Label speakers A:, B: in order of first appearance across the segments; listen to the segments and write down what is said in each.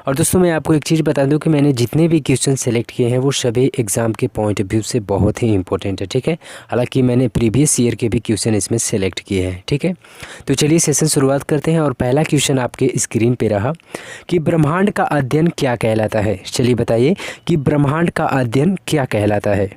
A: और दोस्तों मैं आपको एक चीज़ बता दूं कि मैंने जितने भी क्वेश्चन सेलेक्ट किए हैं वो सभी एग्ज़ाम के पॉइंट ऑफ व्यू से बहुत ही इंपॉर्टेंट है, ठीक है। हालांकि मैंने प्रीवियस ईयर के भी क्वेश्चन इसमें सेलेक्ट किए हैं, ठीक है। तो चलिए सेशन शुरुआत करते हैं और पहला क्वेश्चन आपके स्क्रीन पे रहा कि ब्रह्मांड का अध्ययन क्या कहलाता है। चलिए बताइए कि ब्रह्मांड का अध्ययन क्या कहलाता है।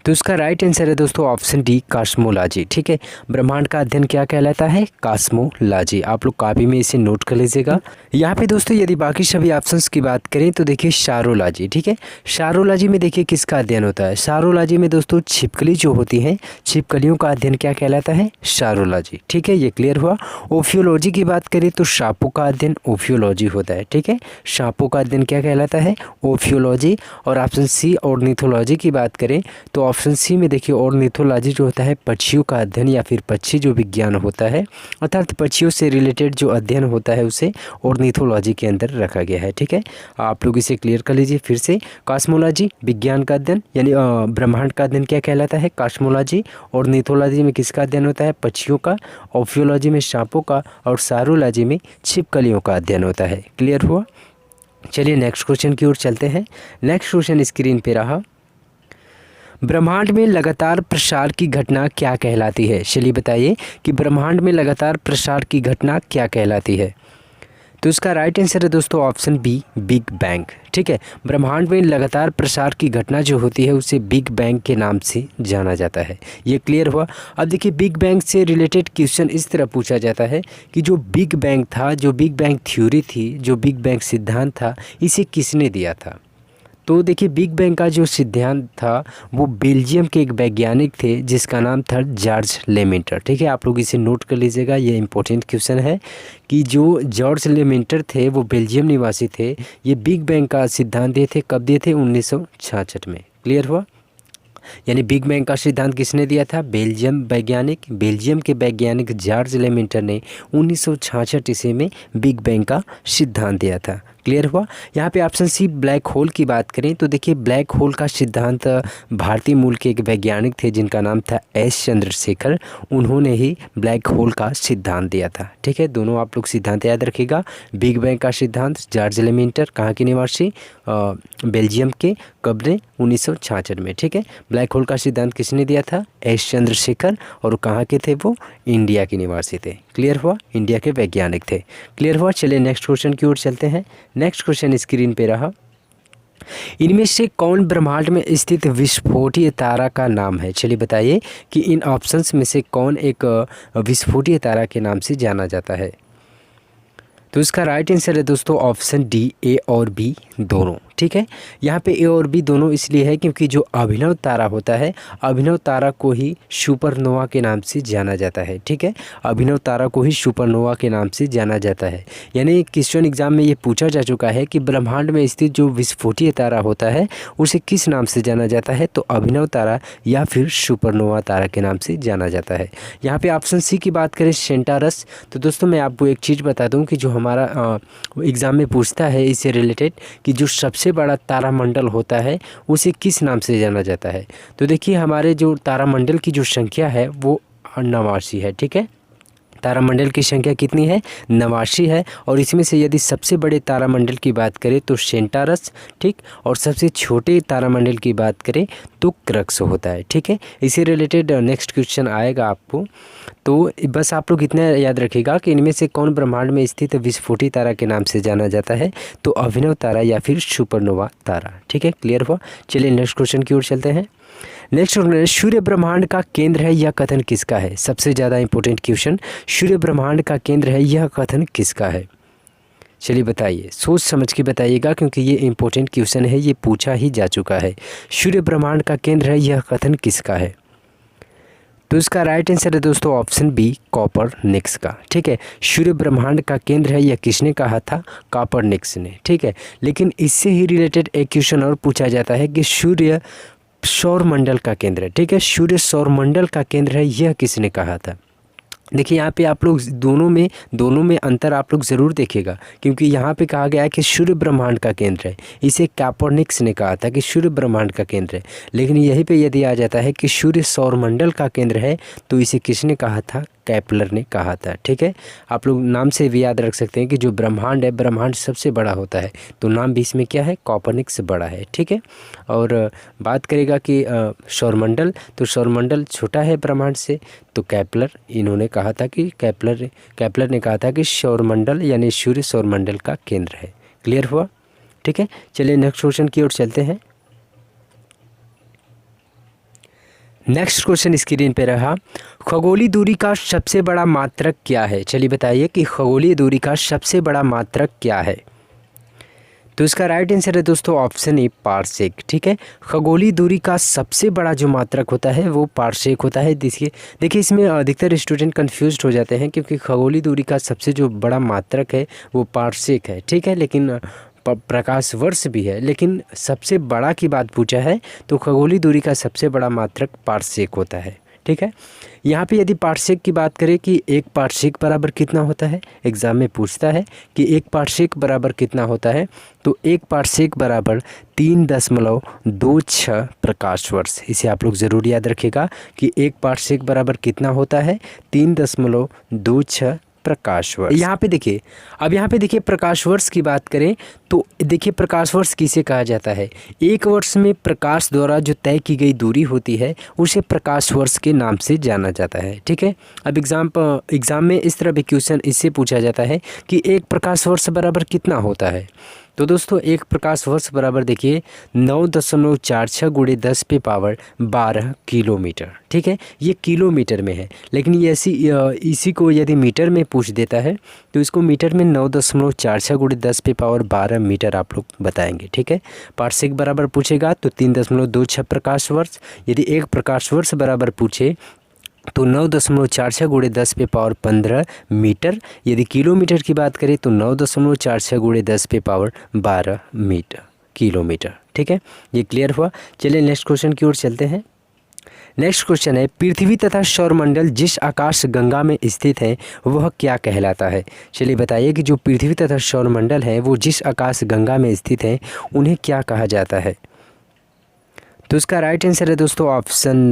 A: तो इसका राइट आंसर है दोस्तों ऑप्शन डी, कॉस्मोलॉजी, ठीक है। ब्रह्मांड का अध्ययन क्या कहलाता है, कॉस्मोलॉजी। आप लोग कॉपी में इसे नोट कर लीजिएगा। यहाँ पे दोस्तों यदि बाकी सभी ऑप्शंस की बात करें तो देखिए शारोलॉजी, ठीक है। शारोलॉजी में देखिए किसका अध्ययन होता है। शारोलॉजी में दोस्तों छिपकली जो होती हैं, छिपकलियों का अध्ययन क्या कहलाता है, शारोलॉजी, ठीक है। ये क्लियर हुआ। ओफियोलॉजी की बात करें तो सांपों का अध्ययन ओफियोलॉजी होता है, ठीक है। सांपों का अध्ययन क्या कहलाता है, ओफियोलॉजी। और ऑप्शन सी ऑर्निथोलॉजी की बात करें तो ऑप्शन सी में देखिए ऑर्निथोलॉजी जो होता है पक्षियों का अध्ययन या फिर पक्षी जो विज्ञान होता है, अर्थात पक्षियों से रिलेटेड जो अध्ययन होता है उसे ऑर्निथोलॉजी के अंदर रखा गया है, ठीक है। आप लोग इसे क्लियर कर लीजिए फिर से। कॉस्मोलॉजी विज्ञान का अध्ययन यानी ब्रह्मांड का अध्ययन क्या कहलाता है, कॉस्मोलॉजी। ऑर्निथोलॉजी में किसका अध्ययन होता है, पक्षियों का। ओफियोलॉजी में सांपों का। और शारोलॉजी में छिपकलियों का अध्ययन होता है। क्लियर हुआ। चलिए नेक्स्ट क्वेश्चन की ओर चलते हैं। नेक्स्ट क्वेश्चन स्क्रीन पे रहा, ब्रह्मांड में लगातार प्रसार की घटना क्या कहलाती है। चलिए बताइए कि ब्रह्मांड में लगातार प्रसार की घटना क्या कहलाती है। तो इसका राइट आंसर है दोस्तों ऑप्शन बी, बिग बैंग, ठीक है। ब्रह्मांड में लगातार प्रसार की घटना जो होती है उसे बिग बैंग के नाम से जाना जाता है। ये क्लियर हुआ। अब देखिए बिग बैंग से रिलेटेड क्वेश्चन इस तरह पूछा जाता है कि जो बिग बैंग था, जो बिग बैंग थ्योरी थी, जो बिग बैंग सिद्धांत था, इसे किसने दिया था। तो देखिए बिग बैंग का जो सिद्धांत था वो बेल्जियम के एक वैज्ञानिक थे जिसका नाम था जॉर्ज लेमेंटर, ठीक है। आप लोग इसे नोट कर लीजिएगा, ये इंपॉर्टेंट क्वेश्चन है कि जो जॉर्ज लेमेंटर थे वो बेल्जियम निवासी थे। ये बिग बैंग का सिद्धांत दिए थे, कब दिए थे, 1966 में। क्लियर हुआ। यानी बिग बैंग का सिद्धांत किसने दिया था, बेल्जियम के वैज्ञानिक जॉर्ज लेमेंटर ने 1966 ईस्वी में बिग बैंग का सिद्धांत दिया था। क्लियर हुआ। यहाँ पे ऑप्शन सी ब्लैक होल की बात करें तो देखिए ब्लैक होल का सिद्धांत भारतीय मूल के एक वैज्ञानिक थे जिनका नाम था एस चंद्रशेखर। उन्होंने ही ब्लैक होल का सिद्धांत दिया था, ठीक है। दोनों आप लोग सिद्धांत याद रखिएगा। बिग बैंग का सिद्धांत जॉर्ज लेमेंटर, कहाँ के निवासी, बेल्जियम के, कब ने, 1966 में, ठीक है। ब्लैक होल का सिद्धांत किसने दिया था, एस चंद्रशेखर। और कहाँ के थे वो, इंडिया के निवासी थे। क्लियर हुआ, इंडिया के वैज्ञानिक थे। क्लियर हुआ। चलिए नेक्स्ट क्वेश्चन की ओर चलते हैं। नेक्स्ट क्वेश्चन स्क्रीन पे रहा, इनमें से कौन ब्रह्मांड में स्थित विस्फोटीय तारा का नाम है। चलिए बताइए कि इन ऑप्शंस में से कौन एक विस्फोटीय तारा के नाम से जाना जाता है। तो इसका राइट आंसर है दोस्तों ऑप्शन डी, ए और बी दोनों, ठीक है। यहाँ पे ए और बी दोनों इसलिए है क्योंकि जो अभिनव तारा होता है, अभिनव तारा को ही सुपरनोवा के नाम से जाना जाता है, ठीक है। अभिनव तारा को ही सुपरनोवा के नाम से जाना जाता है। यानी क्वेश्चन एग्जाम में ये पूछा जा चुका है कि ब्रह्मांड में स्थित जो विस्फोटीय तारा होता है उसे किस नाम से जाना जाता है, तो अभिनव तारा या फिर सुपरनोवा तारा के नाम से जाना जाता है। यहाँ पे ऑप्शन सी की बात करें सेंटारस, तो दोस्तों मैं आपको एक चीज़ बता दूँ कि जो हमारा एग्ज़ाम में पूछता है इससे रिलेटेड कि जो सबसे बड़ा तारामंडल होता है उसे किस नाम से जाना जाता है। तो देखिए हमारे जो तारामंडल की जो संख्या है वो 89 है, ठीक है। तारामंडल की संख्या कितनी है, 89 है। और इसमें से यदि सबसे बड़े तारामंडल की बात करें तो सेंटारस, ठीक। और सबसे छोटे तारामंडल की बात करें तो क्रक्स होता है, ठीक है। इसी रिलेटेड नेक्स्ट क्वेश्चन आएगा आपको। तो बस आप लोग इतना याद रखिएगा कि इनमें से कौन ब्रह्मांड में स्थित विस्फोटी तारा के नाम से जाना जाता है, तो अभिनव तारा या फिर सुपरनोवा तारा, ठीक है। क्लियर हुआ। चलिए नेक्स्ट क्वेश्चन की ओर चलते हैं। नेक्स्ट सूर्य ब्रह्मांड का केंद्र है, यह कथन किसका है। सबसे ज़्यादा इंपॉर्टेंट क्वेश्चन, सूर्य ब्रह्मांड का केंद्र है, यह कथन किसका है। चलिए बताइए, सोच समझ के बताइएगा क्योंकि ये इंपॉर्टेंट क्वेश्चन है, ये पूछा ही जा चुका है। सूर्य ब्रह्मांड का केंद्र है, यह कथन किसका है। तो इसका राइट आंसर है दोस्तों ऑप्शन बी, कॉपरनिकस का, ठीक है। सूर्य ब्रह्मांड का केंद्र है, यह किसने कहा था, कॉपरनिकस ने, ठीक है। लेकिन इससे ही रिलेटेड एक क्वेश्चन और पूछा जाता है कि सूर्य सौरमंडल का केंद्र है, ठीक है। सूर्य सौरमंडल का केंद्र है, यह किसने कहा था। देखिए यहाँ पे आप लोग दोनों में अंतर आप लोग ज़रूर देखिएगा क्योंकि यहाँ पे कहा गया है कि सूर्य ब्रह्मांड का केंद्र है, इसे कॉपरनिकस ने कहा था कि सूर्य ब्रह्मांड का केंद्र है। लेकिन यहीं पे यदि आ जाता है कि सूर्य सौरमंडल का केंद्र है तो इसे किसने कहा था, कैपलर ने कहा था। ठीक है, आप लोग नाम से भी याद रख सकते हैं कि जो ब्रह्मांड है, ब्रह्मांड सबसे बड़ा होता है, तो नाम भी इसमें क्या है, कोपर्निकस बड़ा है। ठीक है, और बात करेगा कि सौरमंडल, तो सौरमंडल छोटा है ब्रह्मांड से, तो कैपलर इन्होंने कहा था कि कैपलर ने कहा था कि सौरमंडल यानी सूर्य सौरमंडल का केंद्र है। क्लियर हुआ? ठीक है, चलिए नेक्स्ट क्वेश्चन की ओर चलते हैं। नेक्स्ट क्वेश्चन स्क्रीन पे रहा, खगोलीय दूरी का सबसे बड़ा मात्रक क्या है? चलिए बताइए कि खगोलीय दूरी का सबसे बड़ा मात्रक क्या है? तो इसका राइट आंसर है दोस्तों ऑप्शन ए, पारसेक। ठीक है, खगोलीय दूरी का सबसे बड़ा जो मात्रक होता है वो पारसेक होता है। देखिए इसमें अधिकतर स्टूडेंट कंफ्यूज्ड हो जाते हैं, क्योंकि खगोलीय दूरी का सबसे जो बड़ा मात्रक है वो पारसेक है। ठीक है, लेकिन प्रकाश वर्ष भी है, लेकिन सबसे बड़ा की बात पूछा है तो खगोलीय दूरी का सबसे बड़ा मात्रक पारसेक होता है। ठीक है, यहाँ पे यदि पारसेक की बात करें कि एक पारसेक बराबर कितना होता है, एग्ज़ाम में पूछता है कि एक पारसेक बराबर कितना होता है, तो एक पारसेक बराबर 3.26 प्रकाश वर्ष। इसे आप लोग ज़रूर याद रखिएगा कि एक पारसेक बराबर कितना होता है, 3.26 प्रकाश वर्ष। यहाँ पे देखिए, अब यहाँ पे देखिए प्रकाश वर्ष की बात करें तो देखिए प्रकाश वर्ष किसे कहा जाता है, एक वर्ष में प्रकाश द्वारा जो तय की गई दूरी होती है उसे प्रकाश वर्ष के नाम से जाना जाता है। ठीक है, अब एग्ज़ाम में इस तरह भी क्वेश्चन इससे पूछा जाता है कि एक प्रकाश वर्ष बराबर कितना होता है, तो दोस्तों एक प्रकाश वर्ष बराबर देखिए 9.46 × 10⁻12 किलोमीटर। ठीक है, ये किलोमीटर में है, लेकिन ये इसी को यदि मीटर में पूछ देता है तो इसको मीटर में 9.46 × 10⁻12 मीटर आप लोग बताएंगे। ठीक है, पारसेक बराबर पूछेगा तो 3.26 प्रकाश वर्ष, यदि एक प्रकाश वर्ष बराबर पूछे तो 9.46 × 10⁻15 मीटर, यदि किलोमीटर की बात करें तो 9.46 × 10⁻12 मीटर किलोमीटर। ठीक है, ये क्लियर हुआ। चलिए नेक्स्ट क्वेश्चन की ओर चलते हैं। नेक्स्ट क्वेश्चन है, पृथ्वी तथा सौरमंडल जिस आकाश गंगा में स्थित है वह क्या कहलाता है? चलिए बताइए कि जो पृथ्वी तथा सौरमंडल है वो जिस आकाश गंगा में स्थित है उन्हें क्या कहा जाता है? तो इसका राइट आंसर है दोस्तों ऑप्शन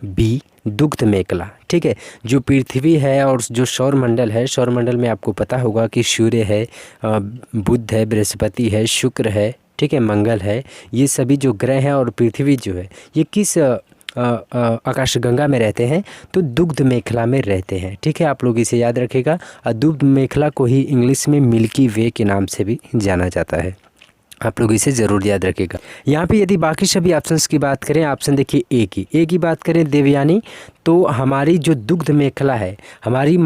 A: बी, दुग्ध मेखला। ठीक है, जो पृथ्वी है और जो सौरमंडल है, सौरमंडल में आपको पता होगा कि सूर्य है, बुध है, बृहस्पति है, शुक्र है, ठीक है, मंगल है, ये सभी जो ग्रह हैं और पृथ्वी जो है ये किस आकाशगंगा में रहते हैं, तो दुग्ध मेखला में रहते हैं। ठीक है, आप लोग इसे याद रखिएगा। दुग्ध मेखला को ही इंग्लिश में मिल्की वे के नाम से भी जाना जाता है, आप लोग इसे ज़रूर याद रखिएगा। यहाँ पे यदि बाकी सभी ऑप्शंस की बात करें, ऑप्शन देखिए ए की बात करें देवयानी, तो हमारी जो दुग्ध मेखला है, हमारी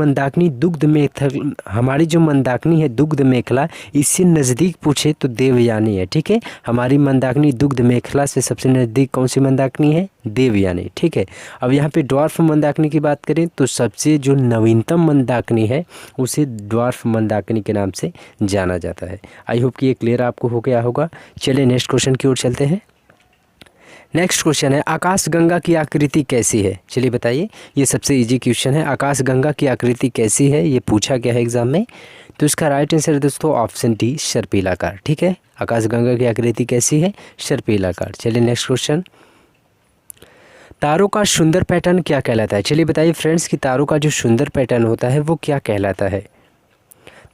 A: जो मंदाकिनी है दुग्ध मेखला, इससे नज़दीक पूछे तो देवयानी है। ठीक है, हमारी मंदाकिनी दुग्ध मेखला से सबसे नज़दीक कौन सी मंदाकिनी है? देवयानी। ठीक है, अब यहाँ पे ड्वार्फ मंदाकिनी की बात करें तो सबसे जो नवीनतम मंदाकिनी है उसे ड्वार्फ मंदाकिनी के नाम से जाना जाता है। आई होप कि ये क्लियर आपको हो गया होगा। चलिए नेक्स्ट क्वेश्चन की ओर चलते हैं। नेक्स्ट क्वेश्चन है, आकाशगंगा की आकृति कैसी है? चलिए बताइए, ये सबसे इजी क्वेश्चन है। आकाशगंगा की आकृति कैसी है, ये पूछा गया है एग्जाम में, तो इसका राइट आंसर है दोस्तों ऑप्शन डी, सर्पिलाकार। ठीक है, आकाशगंगा की आकृति कैसी है? सर्पिलाकार। चलिए नेक्स्ट क्वेश्चन, तारों का सुंदर पैटर्न क्या कहलाता है? चलिए बताइए फ्रेंड्स कि तारों का जो सुंदर पैटर्न होता है वो क्या कहलाता है?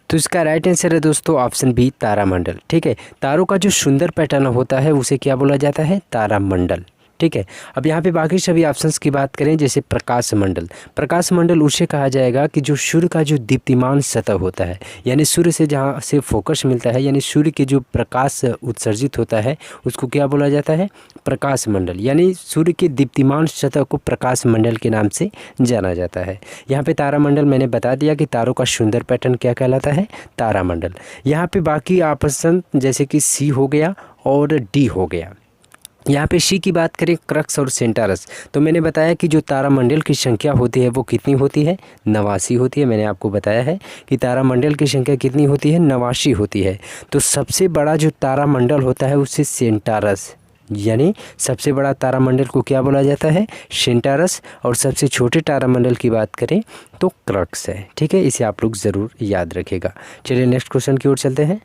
A: तो इसका राइट आंसर है दोस्तों ऑप्शन बी, तारामंडल। ठीक है, तारों का जो सुंदर पैटर्न होता है उसे क्या बोला जाता है? तारामंडल। ठीक है, अब यहाँ पे बाकी सभी ऑप्शंस की बात करें, जैसे प्रकाश मंडल, प्रकाश मंडल उसे कहा जाएगा कि जो सूर्य का जो दीप्तिमान सतह होता है, यानी सूर्य से जहाँ से फोकस मिलता है, यानी सूर्य के जो प्रकाश उत्सर्जित होता है उसको क्या बोला जाता है? प्रकाश मंडल। यानी सूर्य के दीप्तिमान सतह को प्रकाश मंडल के नाम से जाना जाता है। यहाँ पे तारामंडल मैंने बता दिया कि तारों का सुंदर पैटर्न क्या कहलाता है? तारामंडल। यहाँ पे बाकी ऑप्शन जैसे कि सी हो गया और डी हो गया। यहाँ पे सी की बात करें, क्रक्स और सेंटारस, तो मैंने बताया कि जो तारामंडल की संख्या होती है वो कितनी होती है? 89 होती है। मैंने आपको बताया है कि तारामंडल की संख्या कितनी होती है? 89 होती है। तो सबसे बड़ा जो तारामंडल होता है उसे सेंटारस, यानी सबसे बड़ा तारामंडल को क्या बोला जाता है? सेंटारस। और सबसे छोटे तारामंडल की बात करें तो क्रक्स है। ठीक है, इसे आप लोग ज़रूर याद रखिएगा। चलिए नेक्स्ट क्वेश्चन की ओर चलते हैं।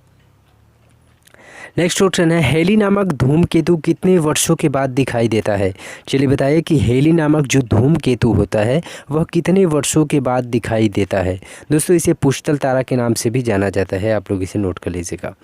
A: नेक्स्ट क्वेश्चन है, हेली नामक धूमकेतु कितने वर्षों के बाद दिखाई देता है। चलिए बताइए कि हेली नामक जो धूमकेतु होता है वह कितने वर्षों के बाद दिखाई देता है। दोस्तों इसे पुष्टल तारा के नाम से भी जाना जाता है, आप लोग इसे नोट कर लीजिएगा।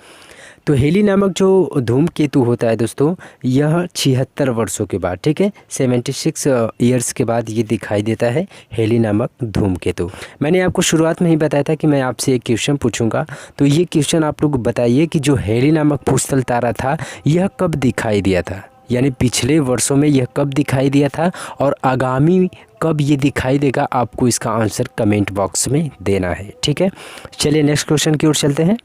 A: तो हेली नामक जो धूमकेतु होता है दोस्तों, यह 76 वर्षों के बाद, ठीक है, 76 ईयर्स के बाद ये दिखाई देता है हेली नामक धूमकेतु। मैंने आपको शुरुआत में ही बताया था कि मैं आपसे एक क्वेश्चन पूछूंगा, तो ये क्वेश्चन आप लोग बताइए कि जो हेली नामक पुष्टल तारा था यह कब दिखाई दिया था, यानी पिछले वर्षों में यह कब दिखाई दिया था और आगामी कब ये दिखाई देगा, आपको इसका आंसर कमेंट बॉक्स में देना है, ठीक है। चलिए नेक्स्ट क्वेश्चन की ओर चलते हैं।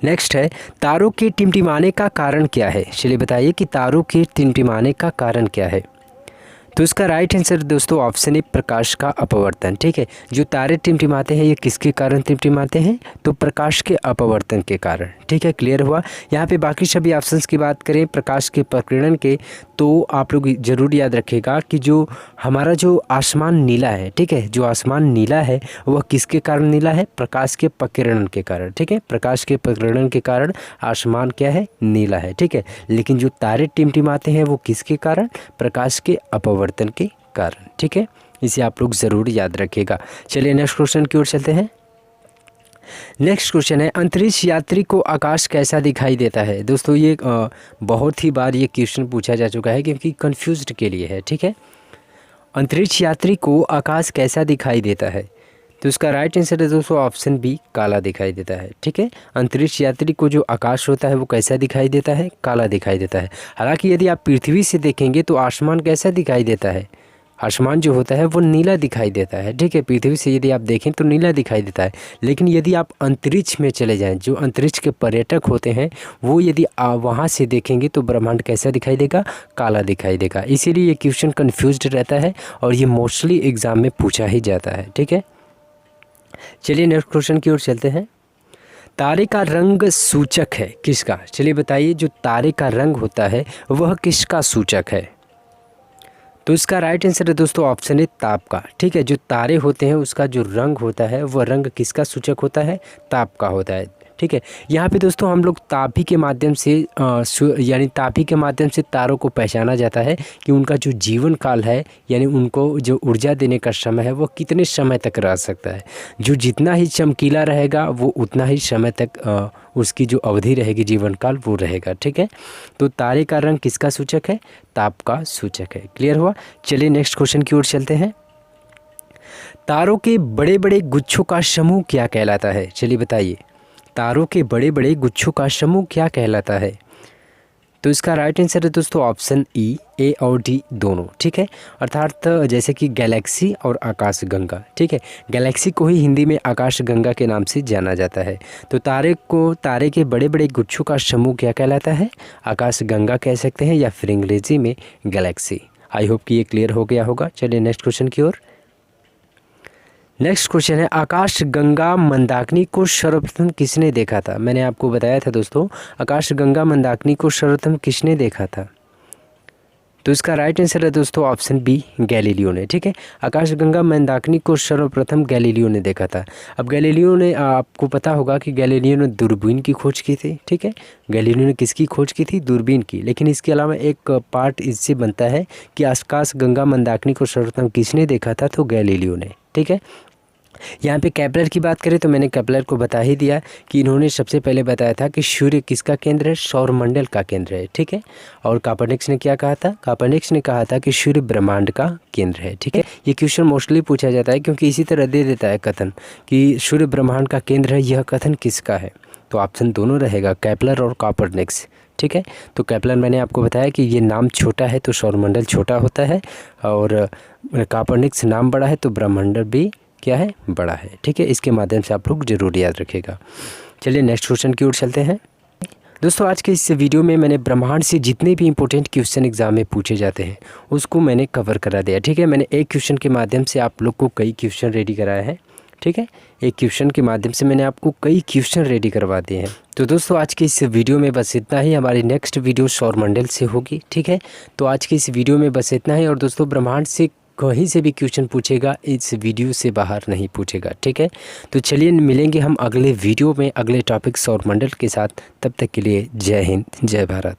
A: नेक्स्ट है, तारों के टिमटिमाने का कारण क्या है। चलिए बताइए कि तारों के टिमटिमाने का कारण क्या है। तो इसका राइट आंसर दोस्तों ऑप्शन है प्रकाश का अपवर्तन, ठीक है। जो तारे टिमटिमाते हैं ये किसके कारण टिमटिमाते हैं, तो प्रकाश के अपवर्तन के कारण, ठीक है। क्लियर हुआ। यहाँ पे बाकी सभी ऑप्शंस की बात करें प्रकाश के प्रकीर्णन के, तो आप लोग ज़रूर याद रखिएगा कि जो हमारा जो आसमान नीला है, ठीक है, जो आसमान नीला है वह किसके कारण नीला है, प्रकाश के प्रकीर्णन के कारण, ठीक है। प्रकाश के प्रकीर्णन के कारण आसमान क्या है, नीला है, ठीक है। लेकिन जो तारे टिमटिमाते हैं वो किसके कारण, प्रकाश के अपवर्तन के कारण, ठीक है। इसे आप लोग ज़रूर याद रखिएगा। चलिए नेक्स्ट क्वेश्चन की ओर चलते हैं। नेक्स्ट क्वेश्चन है, अंतरिक्ष यात्री को आकाश कैसा दिखाई देता है। दोस्तों ये बहुत ही बार ये क्वेश्चन पूछा जा चुका है क्योंकि कन्फ्यूज्ड के लिए है, ठीक है। अंतरिक्ष यात्री को आकाश कैसा दिखाई देता है, तो इसका राइट आंसर है दोस्तों ऑप्शन बी, काला दिखाई देता है, ठीक है। अंतरिक्ष यात्री को जो आकाश होता है वो कैसा दिखाई देता है, काला दिखाई देता है। हालांकि यदि आप पृथ्वी से देखेंगे तो आसमान कैसा दिखाई देता है, आसमान जो होता है वो नीला दिखाई देता है, ठीक है। पृथ्वी से यदि आप देखें तो नीला दिखाई देता है, लेकिन यदि आप अंतरिक्ष में चले जाएं, जो अंतरिक्ष के पर्यटक होते हैं वो यदि वहाँ से देखेंगे तो ब्रह्मांड कैसा दिखाई देगा, काला दिखाई देगा। इसीलिए ये क्वेश्चन कन्फ्यूज्ड रहता है और ये मोस्टली एग्ज़ाम में पूछा ही जाता है, ठीक है। चलिए नेक्स्ट क्वेश्चन की ओर चलते हैं। तारे का रंग सूचक है किसका। चलिए बताइए जो तारे का रंग होता है वह किसका सूचक है। तो इसका राइट आंसर है दोस्तों ऑप्शन है ताप का, ठीक है। जो तारे होते हैं उसका जो रंग होता है वह रंग किसका सूचक होता है, ताप का होता है, ठीक है। यहाँ पे दोस्तों हम लोग तापी के माध्यम से यानी तापी के माध्यम से तारों को पहचाना जाता है कि उनका जो जीवन काल है, यानी उनको जो ऊर्जा देने का समय है वो कितने समय तक रह सकता है। जो जितना ही चमकीला रहेगा वो उतना ही समय तक उसकी जो अवधि रहेगी जीवन काल वो रहेगा, ठीक है। तो तारे का रंग किसका सूचक है, ताप का सूचक है। क्लियर हुआ। चलिए नेक्स्ट क्वेश्चन की ओर चलते हैं। तारों के बड़े बड़े गुच्छों का समूह क्या कहलाता है। चलिए बताइए तारों के बड़े बड़े गुच्छों का समूह क्या कहलाता है। तो इसका राइट आंसर है दोस्तों ऑप्शन ई, ए और डी दोनों, ठीक है। अर्थात जैसे कि गैलेक्सी और आकाश गंगा, ठीक है। गैलेक्सी को ही हिंदी में आकाश गंगा के नाम से जाना जाता है। तो तारे के बड़े बड़े गुच्छों का समूह क्या कहलाता है, आकाश गंगा कह सकते हैं या फिर अंग्रेजी में गैलेक्सी। आई होप कि ये क्लियर हो गया होगा। चलिए नेक्स्ट क्वेश्चन की ओर। नेक्स्ट क्वेश्चन है, आकाश गंगा मंदाकिनी को सर्वप्रथम किसने देखा था। मैंने आपको बताया था दोस्तों आकाश गंगा मंदाकिनी को सर्वप्रथम किसने देखा था। तो इसका राइट आंसर है दोस्तों ऑप्शन बी, गैलीलियो ने, ठीक है। आकाश गंगा मंदाकिनी को सर्वप्रथम गैलीलियो ने देखा था। अब गैलीलियो ने, आपको पता होगा कि गैलीलियो ने दूरबीन की खोज की थी, ठीक है। गैलीलियो ने किसकी खोज की थी, दूरबीन की। लेकिन इसके अलावा एक पार्ट इससे बनता है कि आकाश गंगा मंदाकिनी को सर्वप्रथम किसने देखा था, तो गैलीलियो ने, ठीक है। यहाँ पे केपलर की बात करें तो मैंने केपलर को बता ही दिया कि इन्होंने सबसे पहले बताया था कि सूर्य किसका केंद्र है, सौरमंडल का केंद्र है, ठीक है। और कोपर्निकस ने क्या कहा था, कोपर्निकस ने कहा था कि सूर्य ब्रह्मांड का केंद्र है, ठीक है। ये क्वेश्चन मोस्टली पूछा जाता है क्योंकि इसी तरह दे देता है कथन कि सूर्य ब्रह्मांड का केंद्र है, यह कथन किसका है। तो ऑप्शन दोनों रहेगा, केपलर और कोपर्निकस, ठीक है। तो केपलर मैंने आपको बताया कि ये नाम छोटा है तो सौरमंडल छोटा होता है, और कोपर्निकस नाम बड़ा है तो ब्रह्मांड भी क्या है, बड़ा है, ठीक है। इसके माध्यम से आप लोग जरूर याद रखिएगा। चलिए नेक्स्ट क्वेश्चन की ओर चलते हैं। दोस्तों आज के इस वीडियो में मैंने ब्रह्मांड से जितने भी इंपॉर्टेंट क्वेश्चन एग्जाम में पूछे जाते हैं उसको मैंने कवर करा दिया, ठीक है। मैंने एक क्वेश्चन के माध्यम से आप लोग को कई क्वेश्चन रेडी कराए हैं, ठीक है। एक क्वेश्चन के माध्यम से मैंने आपको कई क्वेश्चन रेडी करवा दिए हैं। तो दोस्तों आज के इस वीडियो में बस इतना ही। हमारी नेक्स्ट वीडियो सौरमंडल से होगी, ठीक है। तो आज के इस वीडियो में बस इतना ही। और दोस्तों ब्रह्मांड से कहीं से भी क्वेश्चन पूछेगा, इस वीडियो से बाहर नहीं पूछेगा, ठीक है। तो चलिए मिलेंगे हम अगले वीडियो में अगले टॉपिक सौर मंडल के साथ। तब तक के लिए जय हिंद, जय भारत।